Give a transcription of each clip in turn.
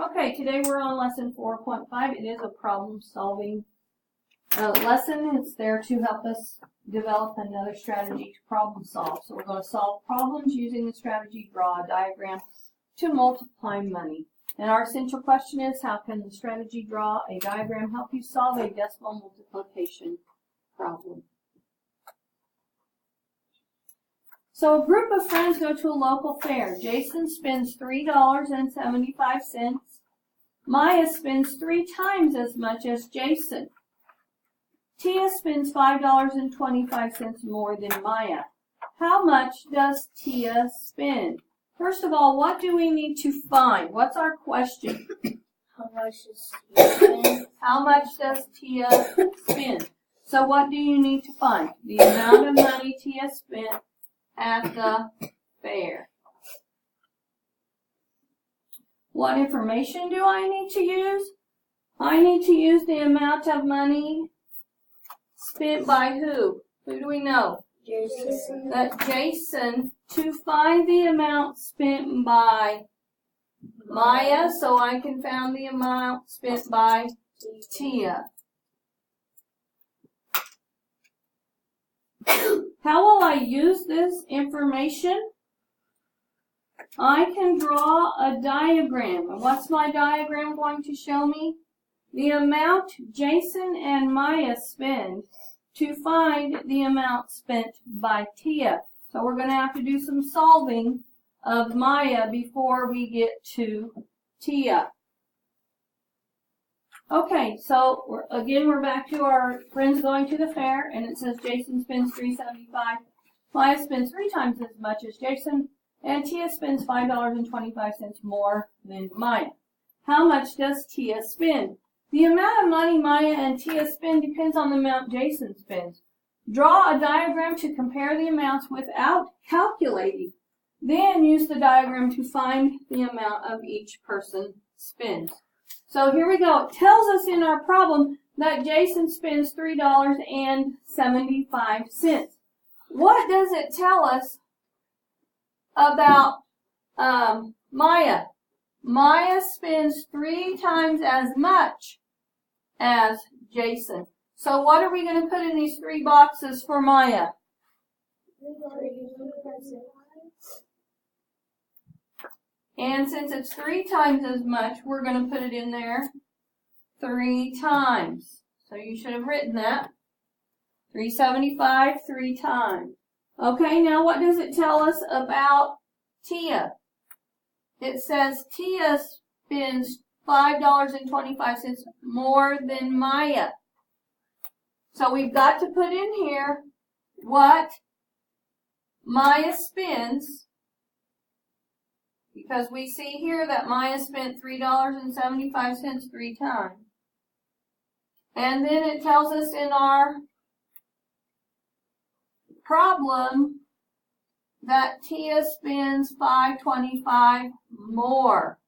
Okay, today we're on lesson 4.5. It is a problem-solving lesson. It's there to help us develop another strategy to problem solve. So we're going to solve problems using the strategy draw a diagram to multiply money. And our essential question is, how can the strategy draw a diagram help you solve a decimal multiplication problem? So a group of friends go to a local fair. Jason spends $3.75. Maya spends 3 times as much as Jason. Tia spends $5.25 more than Maya. How much does Tia spend? First of all, what do we need to find? What's our question? How much does Tia spend? How much does Tia spend? So what do you need to find? The amount of money Tia spent at the fair. What information do I need to use? I need to use the amount of money spent by who? Who do we know? Jason. Jason, to find the amount spent by Maya, so I can find the amount spent by Tia. How will I use this information? I can draw a diagram. And what's my diagram going to show me? The amount Jason and Maya spend to find the amount spent by Tia. So we're going to have to do some solving of Maya before we get to Tia. Okay, so we're back to our friends going to the fair, and it says Jason spends $3.75. Maya spends 3 times as much as Jason, and Tia spends $5.25 more than Maya. How much does Tia spend? The amount of money Maya and Tia spend depends on the amount Jason spends. Draw a diagram to compare the amounts without calculating. Then use the diagram to find the amount of each person spends. So here we go. It tells us in our problem that Jason spends $3.75. What does it tell us about Maya? Maya spends 3 times as much as Jason. So what are we going to put in these 3 boxes for Maya? And since it's 3 times as much, we're going to put it in there 3 times. So you should have written that. $3.75 3 times. Okay, now what does it tell us about Tia? It says Tia spends $5.25 more than Maya. So we've got to put in here what Maya spends, because we see here that Maya spent $3.75 3 times. And then it tells us in our problem that Tia spends $5.25 more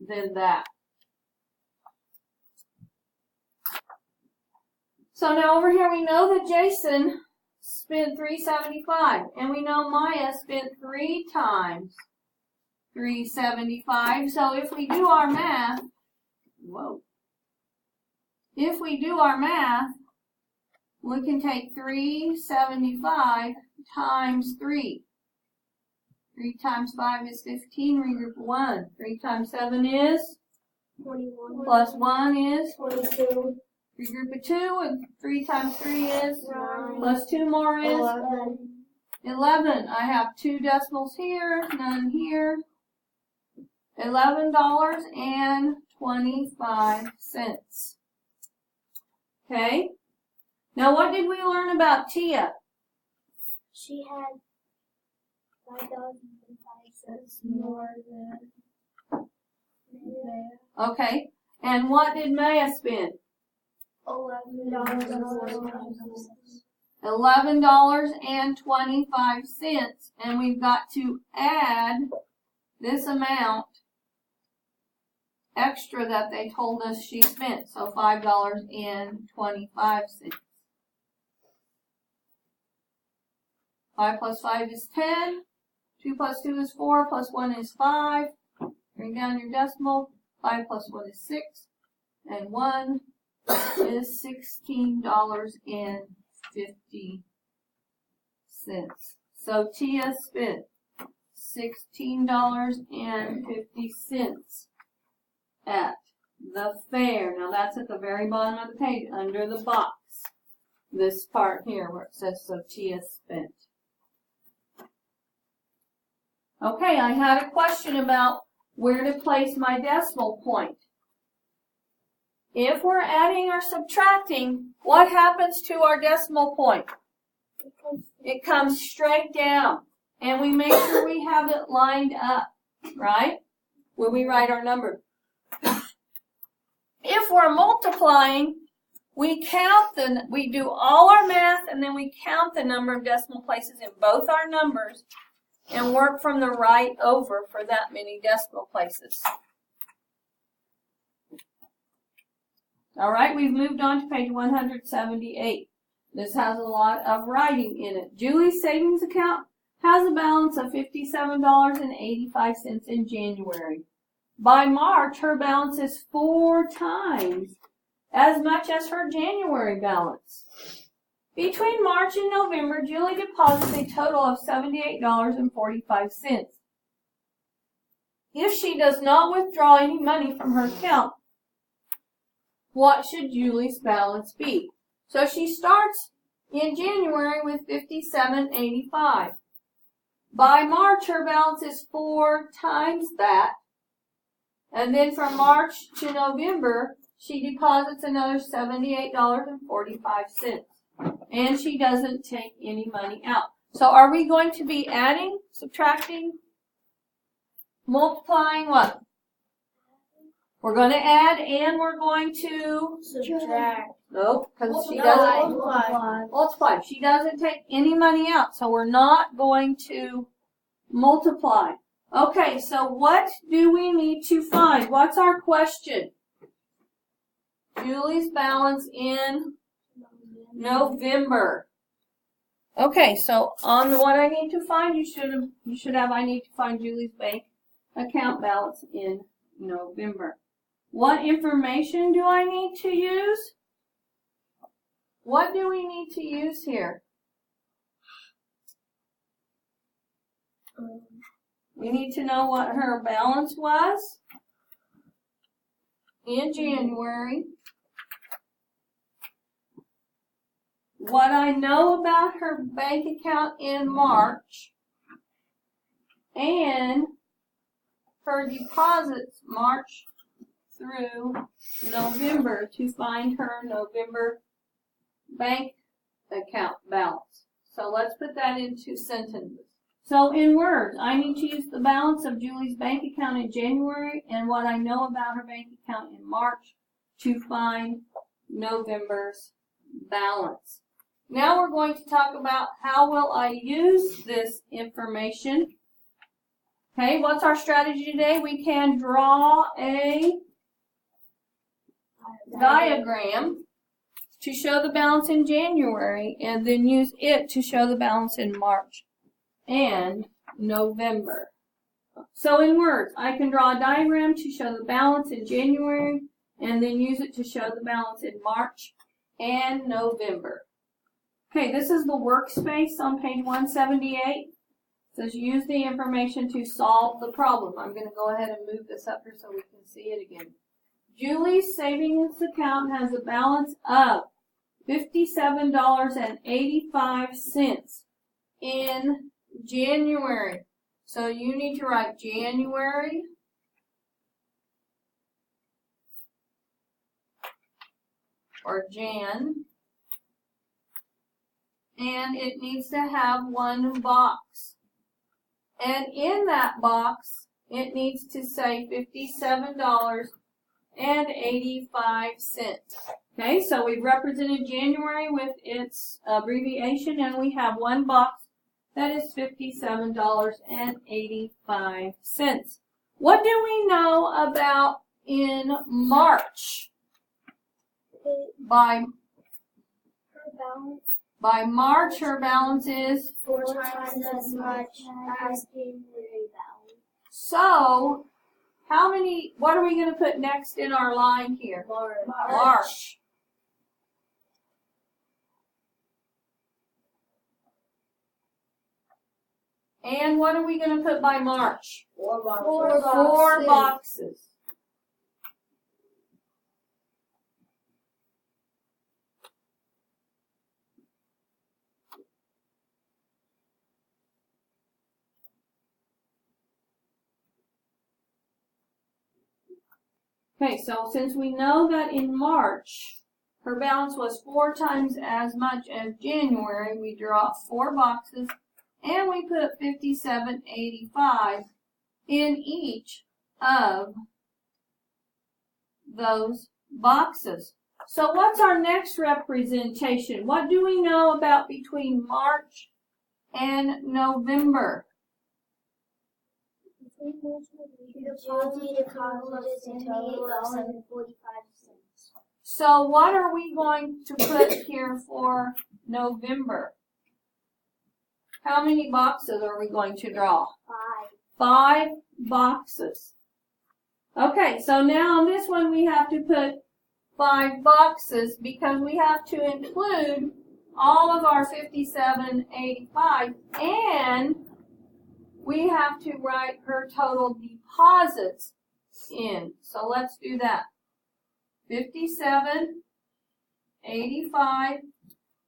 than that. So now over here we know that Jason spent $3.75, and we know Maya spent 3 times $3.75. So if we do our math, we can take $3.75 times 3. 3 times 5 is 15, regroup 1. 3 times 7 is 21. Plus 1 is 22. Regroup of 2, and 3 times 3 is 9. Plus 2 more is 11. 11. I have 2 decimals here, none here. $11.25. Okay. Now what did we learn about Tia? She had $5.05 more than Okay. And what did Maya spend? $11.25. $11.25. And we've got to add this amount extra that they told us she spent. So $5.25. 5 plus 5 is 10. 2 plus 2 is 4. Plus 1 is 5. Bring down your decimal. 5 plus 1 is 6. And 1 is $16.50. So Tia spent $16.50 at the fair. Now that's at the very bottom of the page, under the box. This part here where it says so Tia spent. Okay, I had a question about where to place my decimal point. If we're adding or subtracting, what happens to our decimal point? It comes straight down. And we make sure we have it lined up, right? When we write our number. If we're multiplying, we do all our math and then we count the number of decimal places in both our numbers and work from the right over for that many decimal places. All right, we've moved on to page 178. This has a lot of writing in it. Julie's savings account has a balance of $57.85 in January. By March, her balance is 4 times as much as her January balance. Between March and November, Julie deposits a total of $78.45. If she does not withdraw any money from her account, what should Julie's balance be? So she starts in January with $57.85. By March, her balance is 4 times that. And then from March to November, she deposits another $78.45. And she doesn't take any money out. So are we going to be adding, subtracting, multiplying what? We're going to add and we're going to Subtract. Nope, because she doesn't multiply. She doesn't take any money out, so we're not going to multiply. Okay, so what do we need to find? What's our question? Julie's balance in November. Okay, so on what I need to find, you should have I need to find Julie's bank account balance in November. What information do I need to use? What do we need to use here? We need to know what her balance was in January. What I know about her bank account in March. And her deposits March through November to find her November bank account balance. So let's put that into sentences. So in words, I need to use the balance of Julie's bank account in January and what I know about her bank account in March to find November's balance. Now we're going to talk about how will I use this information. Okay, what's our strategy today? We can draw a diagram to show the balance in January and then use it to show the balance in March and November. So in words, I can draw a diagram to show the balance in January and then use it to show the balance in March and November. Okay, this is the workspace on page 178. It says use the information to solve the problem. I'm going to go ahead and move this up here so we can see it again. Julie's savings account has a balance of $57.85 in January. So you need to write January or Jan. And it needs to have one box. And in that box, it needs to say $57.85. Okay, so we've represented January with its abbreviation, and we have one box that is $57.85. What do we know about in March? By March, her balance is 4 times as much as January balance. So what are we gonna put next in our line here? March. And what are we gonna put by March? 4 boxes. 4 boxes. Okay, so since we know that in March, her balance was 4 times as much as January, we draw 4 boxes and we put $57.85 in each of those boxes. So what's our next representation? What do we know about between March and November? Julie deposits $78.45. So what are we going to put here for November? How many boxes are we going to draw? 5 boxes. Okay, so now on this one we have to put 5 boxes because we have to include all of our $57.85 and we have to write her total deposits in. So let's do that. $57.85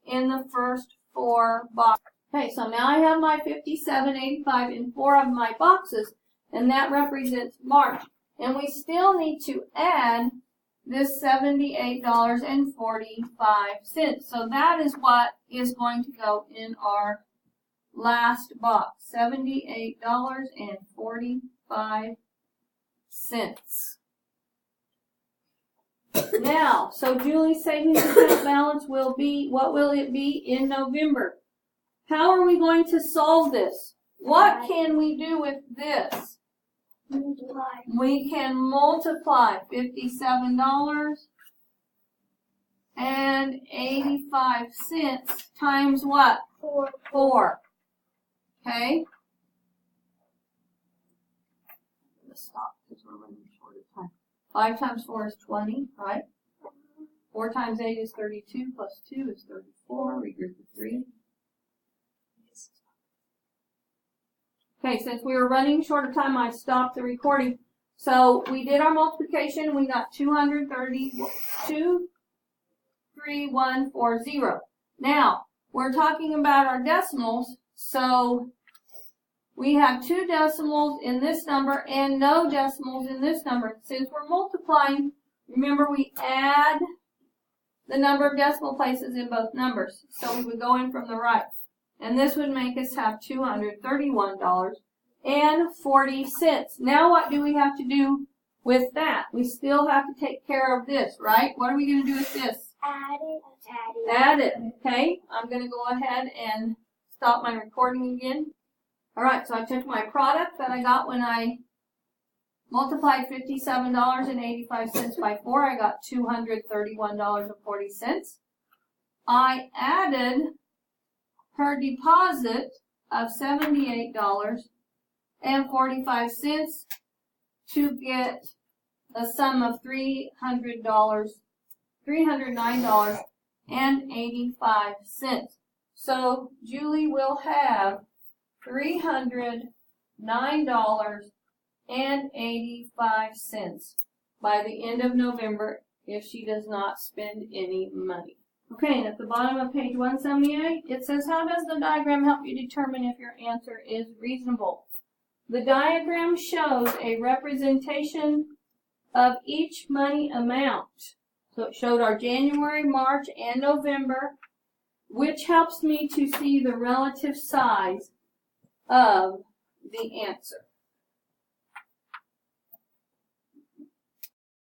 in the first 4 boxes. Okay, so now I have my $57.85 in 4 of my boxes, and that represents March. And we still need to add this $78.45. So that is what is going to go in our last box, $78.45. Now, so Julie's savings account balance will be, what will it be in November? How are we going to solve this? What can we do with this? We can multiply $57.85 times what? 4. Okay? Let's stop because we're running short of time. 5 times 4 is 20, right? 4 times 8 is 32, plus 2 is 34, we group the 3. Okay, since we were running short of time, I stopped the recording. So we did our multiplication, we got 23140. Now, we're talking about our decimals, so we have 2 decimals in this number and no decimals in this number. Since we're multiplying, remember we add the number of decimal places in both numbers. So we would go in from the right. And this would make us have $231.40. Now what do we have to do with that? We still have to take care of this, right? What are we going to do with this? Add it. Okay, I'm going to go ahead and stop my recording again. Alright, so I took my product that I got when I multiplied $57.85 by 4. I got $231.40. I added her deposit of $78.45 to get a sum of $309.85. So Julie will have $309.85 by the end of November if she does not spend any money. Okay, and at the bottom of page 178, it says, how does the diagram help you determine if your answer is reasonable? The diagram shows a representation of each money amount. So it showed our January, March, and November, which helps me to see the relative size of the answer.